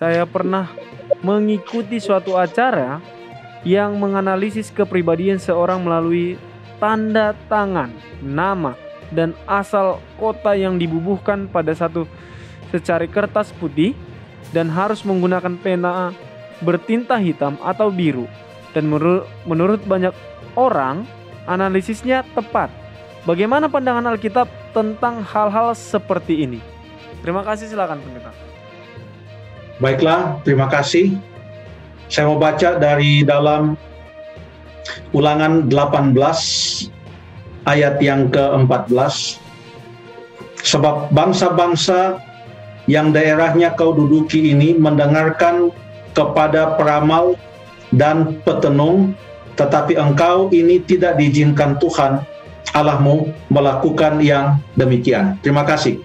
saya pernah mengikuti suatu acara yang menganalisis kepribadian seorang melalui tanda tangan, nama, dan asal kota yang dibubuhkan pada satu secari kertas putih dan harus menggunakan pena bertinta hitam atau biru. Dan menurut banyak orang, analisisnya tepat. Bagaimana pandangan Alkitab tentang hal-hal seperti ini? Terima kasih, silakan pendeta. Baiklah, terima kasih. Saya mau baca dari dalam Ulangan 18 ayat yang ke-14. Sebab bangsa-bangsa yang daerahnya kau duduki ini mendengarkan kepada peramal dan petenung, tetapi engkau ini tidak diizinkan Tuhan Allahmu melakukan yang demikian. Terima kasih.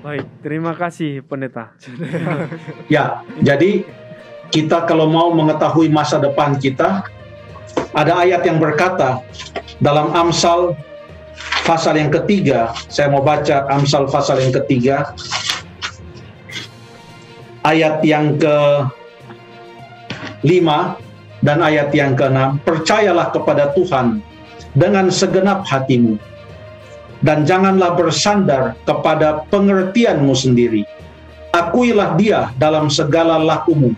Baik, terima kasih pendeta. Ya, jadi kita kalau mau mengetahui masa depan kita, ada ayat yang berkata dalam Amsal pasal yang ketiga, saya mau baca Amsal pasal yang ketiga, ayat yang ke-5 dan ayat yang ke-6. Percayalah kepada Tuhan dengan segenap hatimu, dan janganlah bersandar kepada pengertianmu sendiri. Akuilah Dia dalam segala lakumu,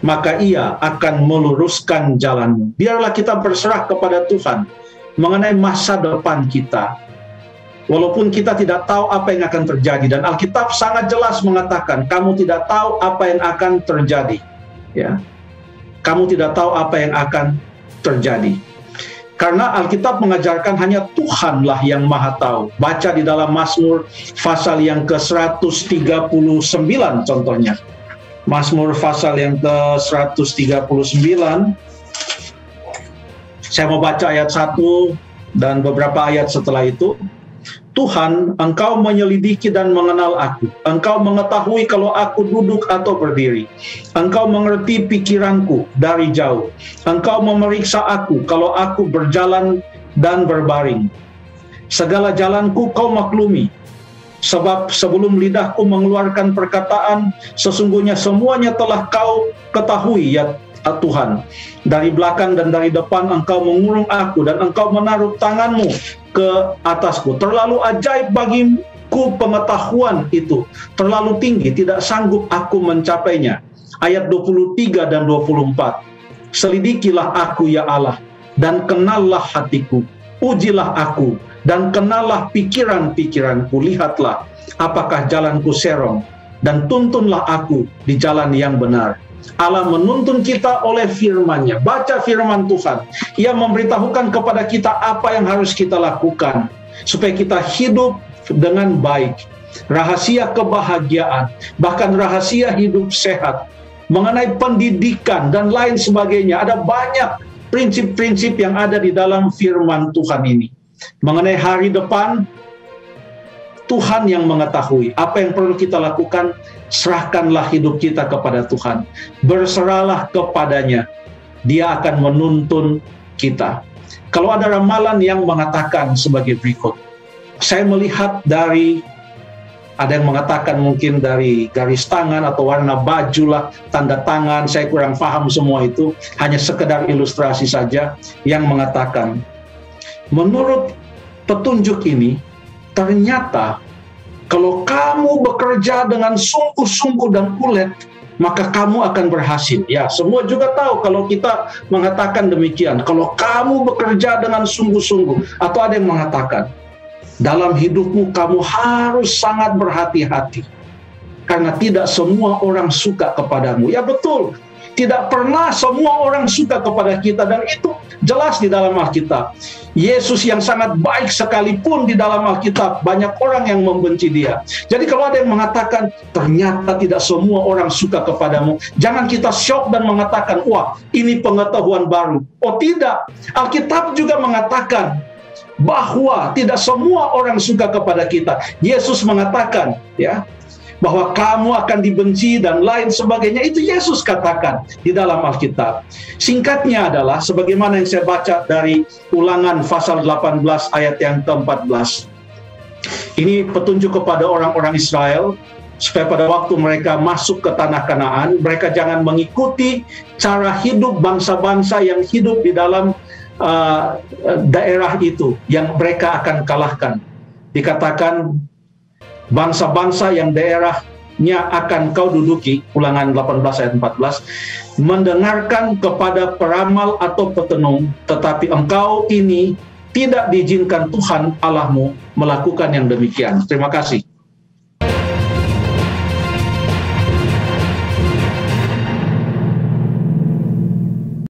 maka Ia akan meluruskan jalanmu. Biarlah kita berserah kepada Tuhan mengenai masa depan kita. Walaupun kita tidak tahu apa yang akan terjadi, dan Alkitab sangat jelas mengatakan, kamu tidak tahu apa yang akan terjadi. Ya, kamu tidak tahu apa yang akan terjadi. Karena Alkitab mengajarkan hanya Tuhanlah yang maha tahu. Baca di dalam Mazmur pasal yang ke-139 contohnya. Mazmur pasal yang ke-139. Saya mau baca ayat 1 dan beberapa ayat setelah itu. Tuhan, engkau menyelidiki dan mengenal aku. Engkau mengetahui kalau aku duduk atau berdiri. Engkau mengerti pikiranku dari jauh. Engkau memeriksa aku kalau aku berjalan dan berbaring. Segala jalanku kau maklumi. Sebab sebelum lidahku mengeluarkan perkataan, sesungguhnya semuanya telah kau ketahui, ya Tuhan. Dari belakang dan dari depan engkau mengurung aku, dan engkau menaruh tanganmu ke atasku. Terlalu ajaib bagiku pengetahuan itu, terlalu tinggi, tidak sanggup aku mencapainya. Ayat 23 dan 24. Selidikilah aku ya Allah, dan kenallah hatiku. Ujilah aku, dan kenallah pikiran-pikiranku. Lihatlah apakah jalanku serong, dan tuntunlah aku di jalan yang benar. Allah menuntun kita oleh firman-Nya. Baca firman Tuhan. Ia memberitahukan kepada kita apa yang harus kita lakukan supaya kita hidup dengan baik. Rahasia kebahagiaan, bahkan rahasia hidup sehat, mengenai pendidikan dan lain sebagainya. Ada banyak prinsip-prinsip yang ada di dalam firman Tuhan ini. Mengenai hari depan, Tuhan yang mengetahui apa yang perlu kita lakukan. Serahkanlah hidup kita kepada Tuhan, berserahlah kepadanya, Dia akan menuntun kita. Kalau ada ramalan yang mengatakan sebagai berikut, saya melihat dari, ada yang mengatakan mungkin dari garis tangan atau warna baju lah, tanda tangan, saya kurang paham semua itu, hanya sekedar ilustrasi saja, yang mengatakan, menurut petunjuk ini, ternyata kalau kamu bekerja dengan sungguh-sungguh dan ulet, maka kamu akan berhasil. Ya, semua juga tahu kalau kita mengatakan demikian. Kalau kamu bekerja dengan sungguh-sungguh, atau ada yang mengatakan, dalam hidupmu kamu harus sangat berhati-hati, karena tidak semua orang suka kepadamu. Ya betul, tidak pernah semua orang suka kepada kita, dan itu jelas di dalam Alkitab. Yesus yang sangat baik sekalipun di dalam Alkitab, banyak orang yang membenci Dia. Jadi kalau ada yang mengatakan ternyata tidak semua orang suka kepadamu, jangan kita syok dan mengatakan, wah ini pengetahuan baru. Oh tidak, Alkitab juga mengatakan bahwa tidak semua orang suka kepada kita. Yesus mengatakan, ya, bahwa kamu akan dibenci dan lain sebagainya. Itu Yesus katakan di dalam Alkitab. Singkatnya adalah sebagaimana yang saya baca dari Ulangan pasal 18 ayat yang ke-14. Ini petunjuk kepada orang-orang Israel supaya pada waktu mereka masuk ke tanah Kanaan, mereka jangan mengikuti cara hidup bangsa-bangsa yang hidup di dalam daerah itu yang mereka akan kalahkan. Dikatakan bangsa-bangsa yang daerahnya akan kau duduki, Ulangan 18 ayat 14, mendengarkan kepada peramal atau petenung, tetapi engkau ini tidak diizinkan Tuhan Allahmu melakukan yang demikian. Terima kasih.